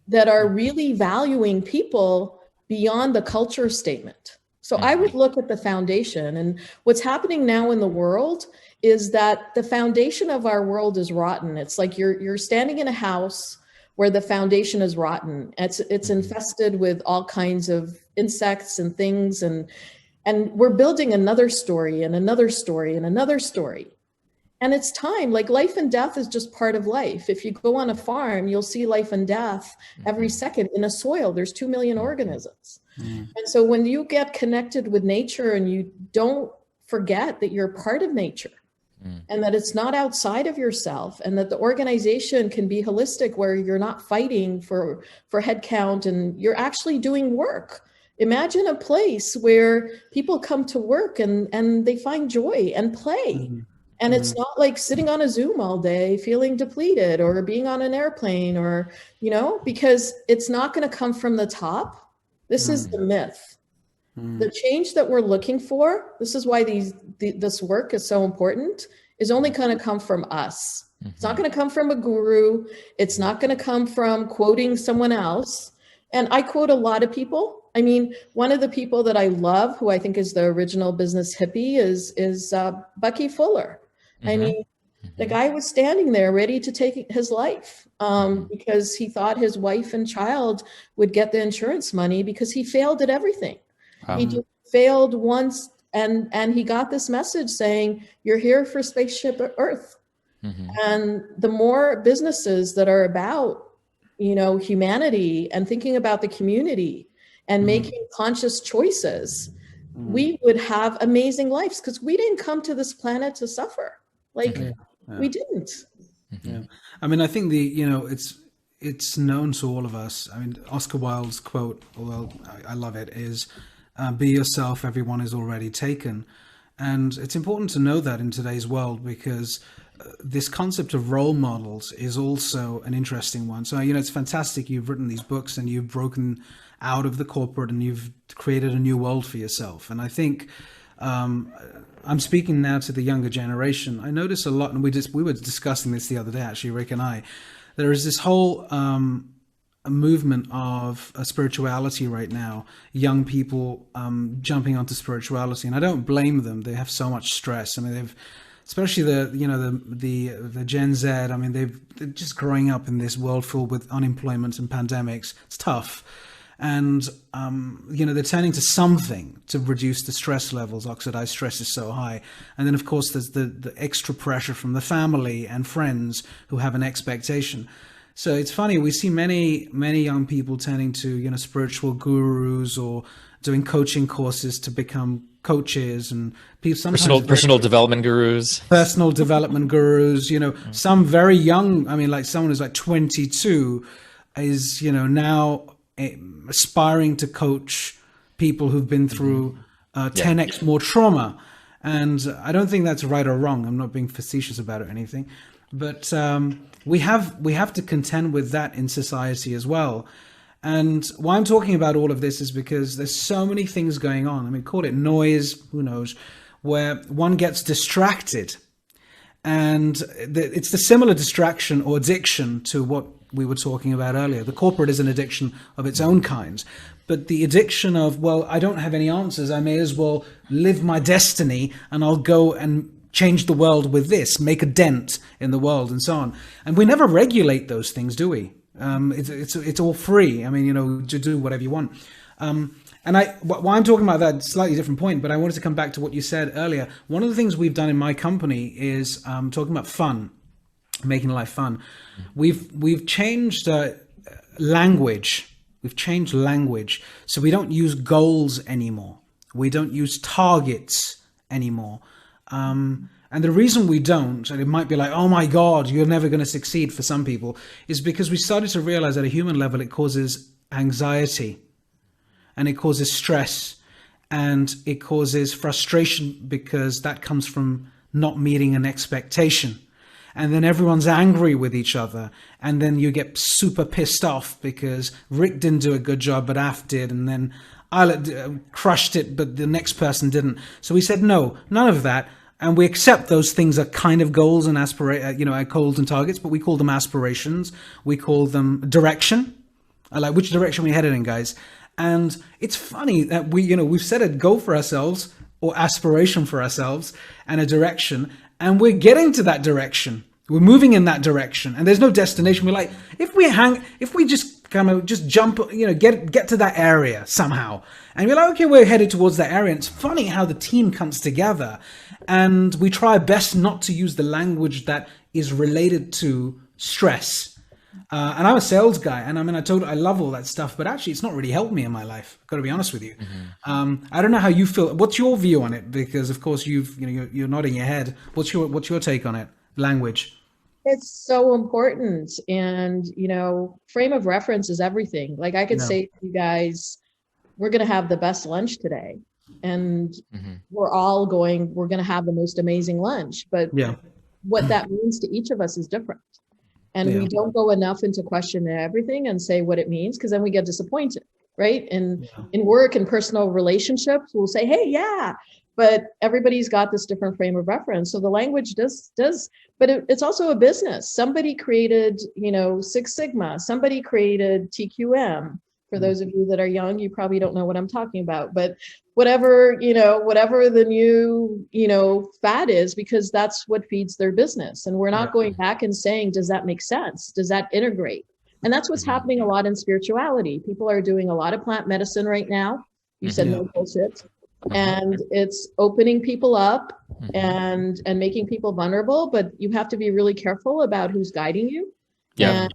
that are really valuing people beyond the culture statement? So I would look at the foundation. And what's happening now in the world is that the foundation of our world is rotten. It's like you're standing in a house where the foundation is rotten. It's infested with all kinds of insects and things, and we're building another story and another story and another story. And it's time, like, life and death is just part of life. If you go on a farm, you'll see life and death every second. In a soil, there's 2 million organisms. And so when you get connected with nature and you don't forget that you're part of nature, and that it's not outside of yourself, and that the organization can be holistic, where you're not fighting for head count and you're actually doing work. Imagine a place where people come to work and they find joy and play. And it's not like sitting on a Zoom all day feeling depleted, or being on an airplane, or, because it's not going to come from the top. This is the myth. The change that we're looking for, this is why this work is so important, is only going to come from us. It's not going to come from a guru. It's not going to come from quoting someone else. And I quote a lot of people. I mean, one of the people that I love, who I think is the original business hippie, is Bucky Fuller. I mean, the guy was standing there ready to take his life because he thought his wife and child would get the insurance money, because he failed at everything. He failed once, and he got this message saying, you're here for Spaceship Earth. And the more businesses that are about, humanity and thinking about the community and making conscious choices, we would have amazing lives, because we didn't come to this planet to suffer. We didn't. I mean, I think it's known to all of us. I mean, Oscar Wilde's quote, although I love it, is be yourself, everyone is already taken. And it's important to know that in today's world, because this concept of role models is also an interesting one. So, it's fantastic you've written these books and you've broken out of the corporate and you've created a new world for yourself. And I think I'm speaking now to the younger generation. I notice a lot, and we were discussing this the other day, actually, Rick and I. There is this whole a movement of spirituality right now. Young people jumping onto spirituality, and I don't blame them. They have so much stress. I mean, especially the Gen Z. I mean, they're just growing up in this world filled with unemployment and pandemics. It's tough. And, they're turning to something to reduce the stress levels. Oxidized stress is so high. And then, of course, there's the extra pressure from the family and friends who have an expectation. So it's funny, we see many, many young people turning to, spiritual gurus or doing coaching courses to become coaches, and people sometimes personal development gurus. Personal development gurus, some very young, I mean, like someone who's like 22 is, now aspiring to coach people who've been through 10x more trauma. And I don't think that's right or wrong. I'm not being facetious about it or anything, but we have to contend with that in society as well. And why I'm talking about all of this is because there's so many things going on. I mean, call it noise, who knows, where one gets distracted. And it's the similar distraction or addiction to what we were talking about earlier. The corporate is an addiction of its own kind. But the addiction of, well, I don't have any answers. I may as well live my destiny and I'll go and change the world with this, make a dent in the world and so on. And we never regulate those things, do we? It's all free. I mean, to do whatever you want. And why I'm talking about that, slightly different point, but I wanted to come back to what you said earlier. One of the things we've done in my company is talking about fun, making life fun. We've changed language. We've changed language. So we don't use goals anymore. We don't use targets anymore. And the reason we don't, and it might be like, oh my God, you're never going to succeed for some people, is because we started to realize at a human level it causes anxiety and it causes stress and it causes frustration because that comes from not meeting an expectation. And then everyone's angry with each other. And then you get super pissed off because Rick didn't do a good job, but Af did. And then Ayelet crushed it, but the next person didn't. So we said, no, none of that. And we accept those things are kind of goals and goals and targets, but we call them aspirations. We call them direction. I like which direction we headed in, guys. And it's funny that we've set a goal for ourselves or aspiration for ourselves and a direction, and we're getting to that direction. We're moving in that direction, and there's no destination. We're like, if we just kind of just jump, get to that area somehow, and we're like, okay, we're headed towards that area. And it's funny how the team comes together, and we try best not to use the language that is related to stress. And I'm a sales guy, and I love all that stuff, but actually it's not really helped me in my life. I've got to be honest with you. Mm-hmm. I don't know how you feel. What's your view on it? Because of course you're nodding your head. What's your take on it? Language. It's so important. And, frame of reference is everything. Like I could say to you guys, we're going to have the best lunch today. And we're going to have the most amazing lunch. But what that means to each of us is different. And we don't go enough into question everything and say what it means, because then we get disappointed, right? And in work and personal relationships, we'll say, hey, yeah, but everybody's got this different frame of reference. So the language does, but it's also a business. Somebody created, Six Sigma. Somebody created TQM. For those of you that are young, you probably don't know what I'm talking about, but whatever the new, fad is, because that's what feeds their business. And we're not going back and saying, does that make sense? Does that integrate? And that's what's happening a lot in spirituality. People are doing a lot of plant medicine right now. You said no bullshit. And it's opening people up and making people vulnerable, but you have to be really careful about who's guiding you. And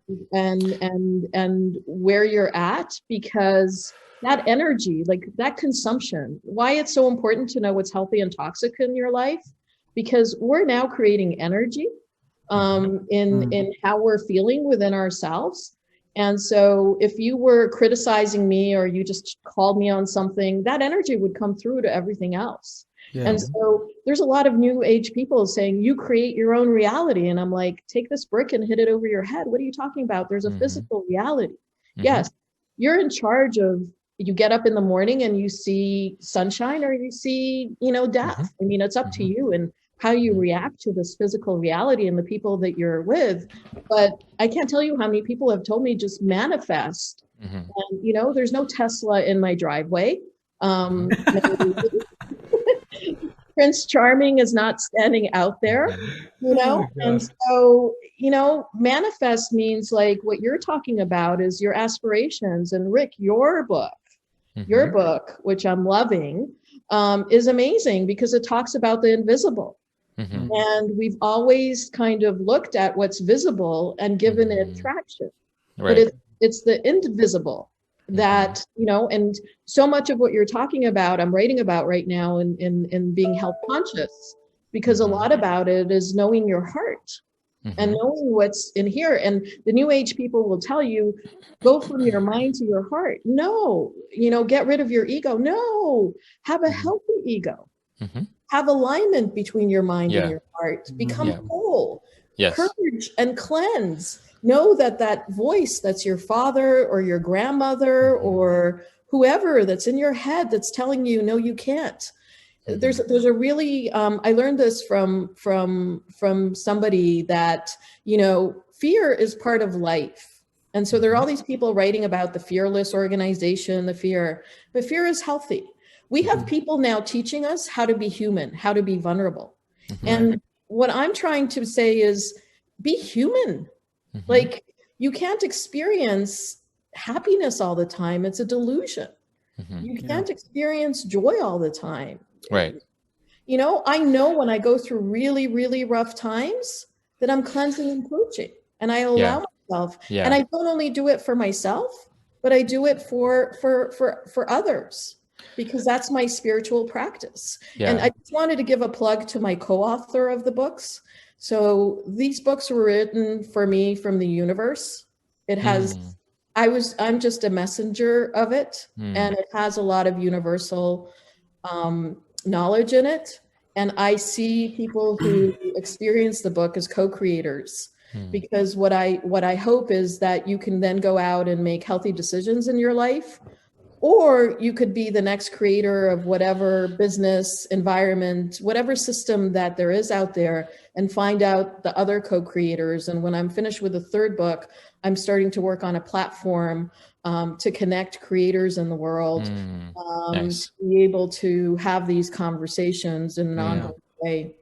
where you're at, because that energy, like that consumption, why it's so important to know what's healthy and toxic in your life, because we're now creating energy in how we're feeling within ourselves. And so if you were criticizing me or you just called me on something, that energy would come through to everything else. And so there's a lot of new age people saying you create your own reality. And I'm like, take this brick and hit it over your head. What are you talking about? There's a physical reality. Yes, you're in charge of, you get up in the morning and you see sunshine or you see, death. I mean, it's up to you and how you react to this physical reality and the people that you're with. But I can't tell you how many people have told me just manifest. And, there's no Tesla in my driveway. Prince Charming is not standing out there, you know? Oh, And God. so, you know, manifest means like what you're talking about is your aspirations. And Rick, your book, which I'm loving, is amazing because it talks about the invisible. Mhm. And we've always kind of looked at what's visible and given it traction. But Right. it's the invisible that, you know, and so much of what you're talking about, I'm writing about right now in being health conscious, because a lot about it is knowing your heart and knowing what's in here. And the new age people will tell you, go from your mind to your heart. No, you know, get rid of your ego. No, have a healthy ego. Have alignment between your mind and your heart. Become whole. Yes. Purge and cleanse. Know that that voice that's your father or your grandmother or whoever that's in your head that's telling you, no, you can't. There's a really, I learned this from somebody that, you know, fear is part of life. And so there are all these people writing about the fearless organization, but fear is healthy. We have people now teaching us how to be human, how to be vulnerable. And what I'm trying to say is be human. Like, you can't experience happiness all the time. It's a delusion. You can't experience joy all the time. Right. You know, I know when I go through really, really rough times that I'm cleansing and purging, and I allow myself. And I don't only do it for myself, but I do it for others, because that's my spiritual practice. And I just wanted to give a plug to my co-author of the books. So these books were written for me from the universe. It has, I'm just a messenger of it, and it has a lot of universal knowledge in it. And I see people who experience the book as co-creators, because what I hope is that you can then go out and make healthy decisions in your life, or you could be the next creator of whatever business environment, whatever system that there is out there, and find out the other co-creators. And when I'm finished with the third book, I'm starting to work on a platform to connect creators in the world, Nice. to be able to have these conversations in an ongoing way.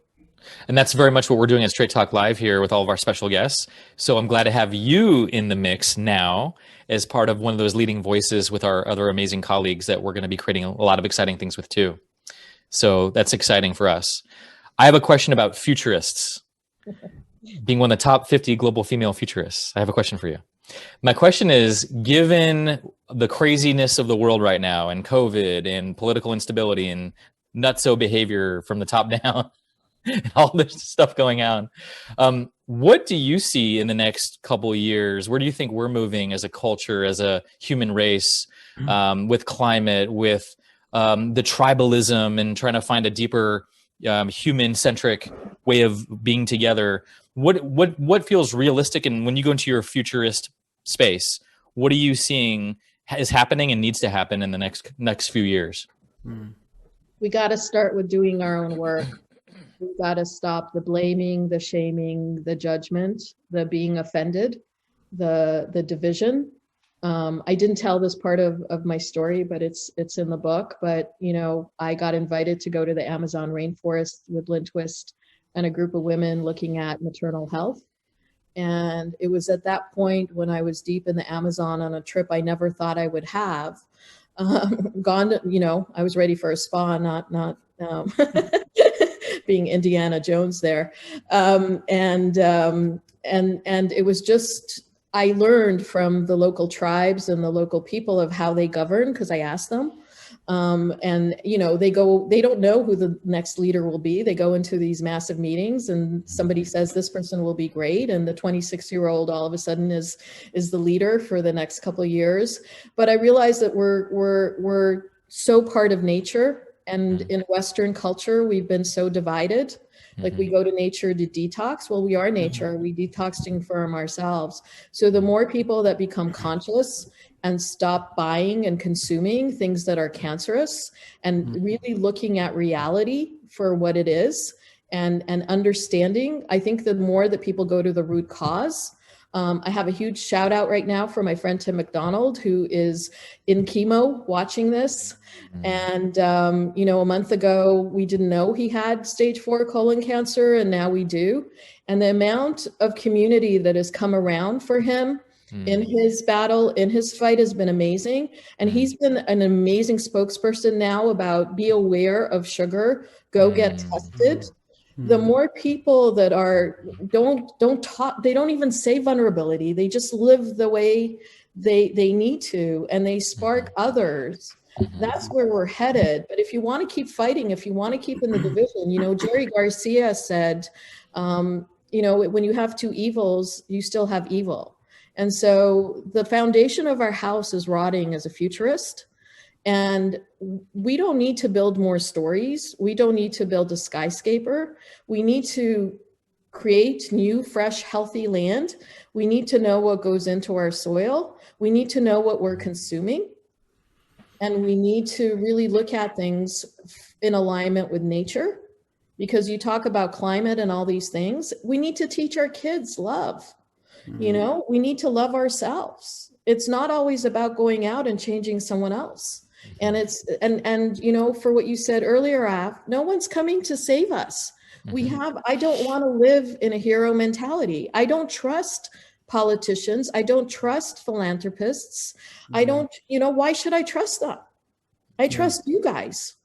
And that's very much what we're doing at Straight Talk Live here with all of our special guests. So I'm glad to have you in the mix now as part of one of those leading voices with our other amazing colleagues that we're going to be creating a lot of exciting things with too. So that's exciting for us. I have a question about futurists. Being one of the top 50 global female futurists, I have a question for you. My question is, given the craziness of the world right now and COVID and political instability and nutso behavior from the top down, and all this stuff going on, what do you see in the next couple of years? Where do you think we're moving as a culture, as a human race, with climate, with the tribalism, and trying to find a deeper human-centric way of being together? What feels realistic? And when you go into your futurist space, what are you seeing is happening and needs to happen in the next few years? We got to start with doing our own work. We got to stop the blaming, the shaming, the judgment, the being offended, the division. I didn't tell this part of my story, but it's in the book. But, you know, I got invited to go to the Amazon rainforest with Lynn Twist and a group of women looking at maternal health. And it was at that point when I was deep in the Amazon on a trip I never thought I would have gone to, you know, I was ready for a spa, not being Indiana Jones there. And it was just, I learned from the local tribes and the local people of how they govern, because I asked them. And, you know, they don't know who the next leader will be. They go into these massive meetings and somebody says this person will be great. And the 26-year-old all of a sudden is the leader for the next couple of years. But I realized that we're so part of nature. And in Western culture, we've been so divided. Like we go to nature to detox. Well, we are nature. We detoxing from ourselves. So the more people that become conscious and stop buying and consuming things that are cancerous and really looking at reality for what it is and understanding, I think the more that people go to the root cause, I have a huge shout out right now for my friend Tim McDonald, who is in chemo watching this. And, a month ago, we didn't know he had stage 4 colon cancer, and now we do. And the amount of community that has come around for him in his battle, in his fight, has been amazing. And he's been an amazing spokesperson now about be aware of sugar, go get tested. The more people that don't talk, they don't even say vulnerability. They just live the way they need to, and they spark others. That's where we're headed. But if you want to keep fighting, if you want to keep in the division, Jerry Garcia said, when you have two evils, you still have evil. And so the foundation of our house is rotting as a futurist. And we don't need to build more stories. We don't need to build a skyscraper. We need to create new, fresh, healthy land. We need to know what goes into our soil. We need to know what we're consuming. And we need to really look at things in alignment with nature, because you talk about climate and all these things. We need to teach our kids love. We need to love ourselves. It's not always about going out and changing someone else. And for what you said earlier, Af, no one's coming to save us. I don't want to live in a hero mentality. I don't trust politicians. I don't trust philanthropists. I don't, why should I trust them? I trust you guys.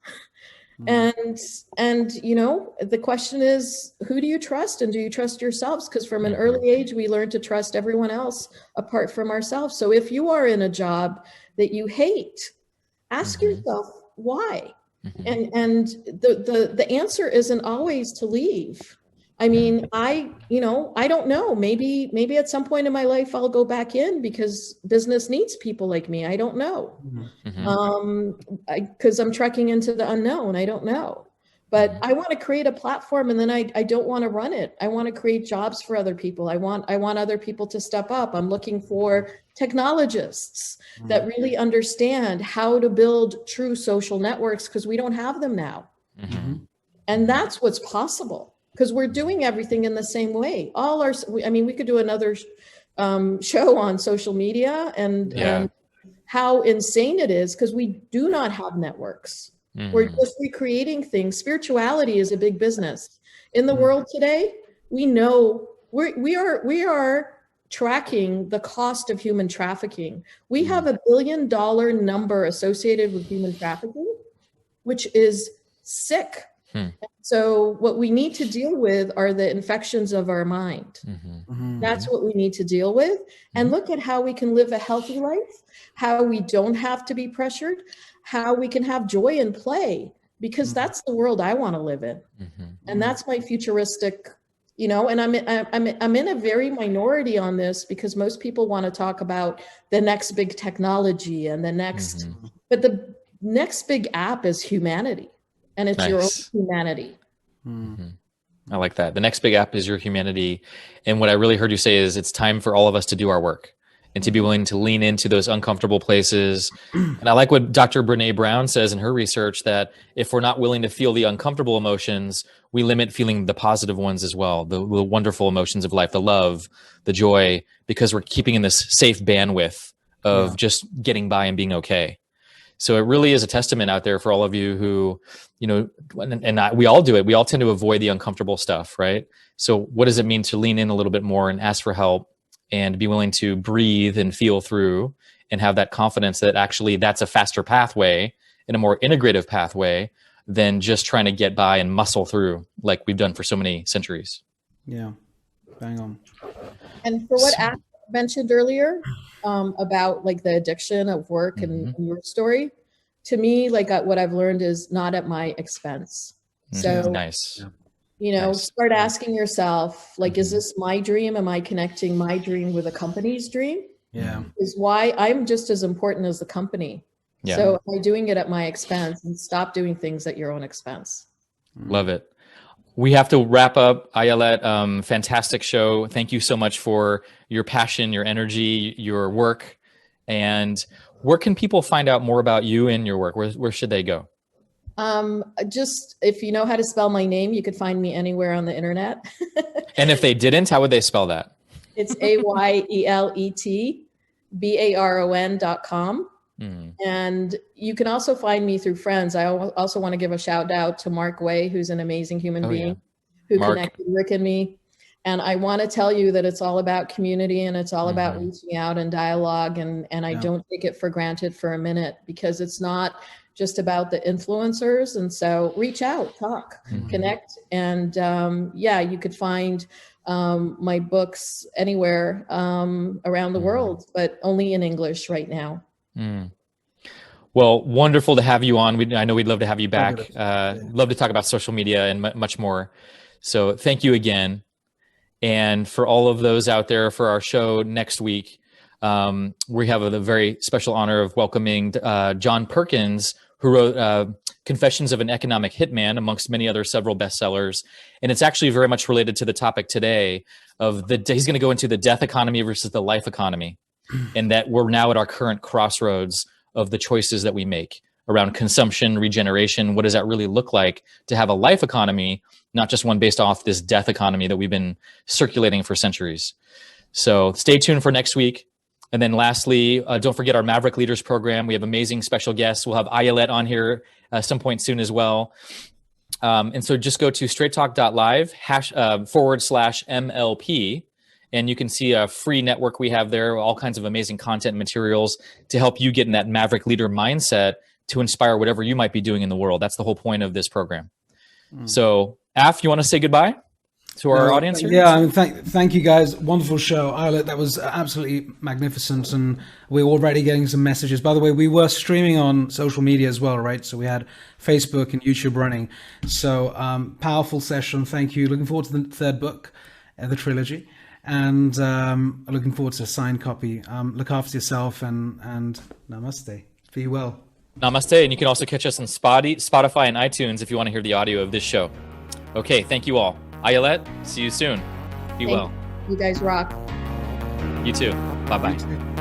And the question is, who do you trust, and do you trust yourselves? Because from an early age, we learn to trust everyone else apart from ourselves. So if you are in a job that you hate, ask yourself why. And the answer isn't always to leave. I mean, I don't know. Maybe at some point in my life I'll go back in because business needs people like me. I don't know. Because I'm trekking into the unknown. I don't know. But I want to create a platform, and then I don't want to run it. I want to create jobs for other people. I want other people to step up. I'm looking for technologists that really understand how to build true social networks, because we don't have them now. And that's what's possible, because we're doing everything in the same way. We could do another show on social media and how insane it is, because we do not have networks. We're just recreating things. Spirituality is a big business in the world today. We know we are tracking the cost of human trafficking. We have $1 billion number associated with human trafficking, which is sick. So what we need to deal with are the infections of our mind. That's what we need to deal with, and look at how we can live a healthy life, how we don't have to be pressured, how we can have joy and play, because that's the world I want to live in. And that's my futuristic, and I'm in a very minority on this, because most people want to talk about the next big technology and the next, but the next big app is humanity. And it's your own humanity. I like that. The next big app is your humanity. And what I really heard you say is it's time for all of us to do our work and to be willing to lean into those uncomfortable places. And I like what Dr. Brene Brown says in her research, that if we're not willing to feel the uncomfortable emotions, we limit feeling the positive ones as well, the wonderful emotions of life, the love, the joy, because we're keeping in this safe bandwidth of just getting by and being okay. So it really is a testament out there for all of you who, we all do it. We all tend to avoid the uncomfortable stuff, right? So what does it mean to lean in a little bit more and ask for help and be willing to breathe and feel through and have that confidence that actually that's a faster pathway and a more integrative pathway than just trying to get by and muscle through like we've done for so many centuries. Yeah, bang on. And for what Ash mentioned earlier, about like the addiction of work and your story, to me, like what I've learned is not at my expense. So nice. Start asking yourself, like, is this my dream? Am I connecting my dream with a company's dream? Yeah. Is why I'm just as important as the company. Yeah. So am I doing it at my expense? And stop doing things at your own expense. Love it. We have to wrap up. Ayelet, fantastic show. Thank you so much for your passion, your energy, your work. And where can people find out more about you and your work? Where should they go? Just if you know how to spell my name, you could find me anywhere on the internet. And if they didn't, how would they spell that? It's AYELETBARON.com. And you can also find me through friends. I also want to give a shout out to Mark Way, who's an amazing human being who connected Rick and me. And I want to tell you that it's all about community, and it's all about reaching out and dialogue. And I don't take it for granted for a minute, because it's not just about the influencers. And so reach out, talk, connect. And you could find my books anywhere around the world, but only in English right now. Well, wonderful to have you on. I know we'd love to have you back. Love to talk about social media and much more. So thank you again. And for all of those out there, for our show next week, we have the very special honor of welcoming John Perkins, who wrote Confessions of an Economic Hitman, amongst many other several bestsellers. And it's actually very much related to the topic today of he's going to go into the death economy versus the life economy. And that we're now at our current crossroads of the choices that we make around consumption, regeneration. What does that really look like to have a life economy, not just one based off this death economy that we've been circulating for centuries? So stay tuned for next week. And then lastly, don't forget our Maverick Leaders program. We have amazing special guests. We'll have Ayelet on here some point soon as well. And so just go to straighttalk.live /MLP. And you can see a free network we have there, all kinds of amazing content and materials to help you get in that Maverick leader mindset to inspire whatever you might be doing in the world. That's the whole point of this program. So, Af, you want to say goodbye to our audience here? Yeah, I mean, thank you guys. Wonderful show. Ayelet, that was absolutely magnificent. And we're already getting some messages. By the way, we were streaming on social media as well, right? So we had Facebook and YouTube running. So powerful session. Thank you. Looking forward to the third book, the trilogy. And looking forward to a signed copy. Look after yourself and namaste. Be well. Namaste. And you can also catch us on Spotify and iTunes if you want to hear the audio of this show. Okay, thank you all. Ayelet, see you soon. Be well. You guys rock. You too. Bye-bye.